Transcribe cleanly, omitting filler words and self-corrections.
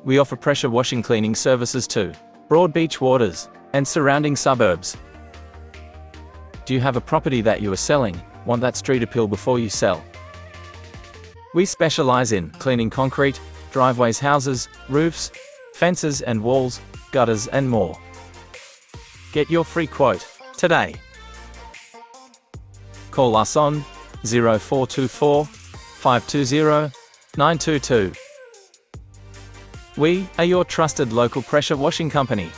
We offer pressure washing cleaning services to Broadbeach Waters and surrounding suburbs. Do you have a property that you are selling? Want that street appeal before you sell? We specialize in cleaning concrete, driveways, houses, roofs, fences and walls, gutters and more. Get your free quote today. Call us on 0424 520 922. We are your trusted local pressure washing company.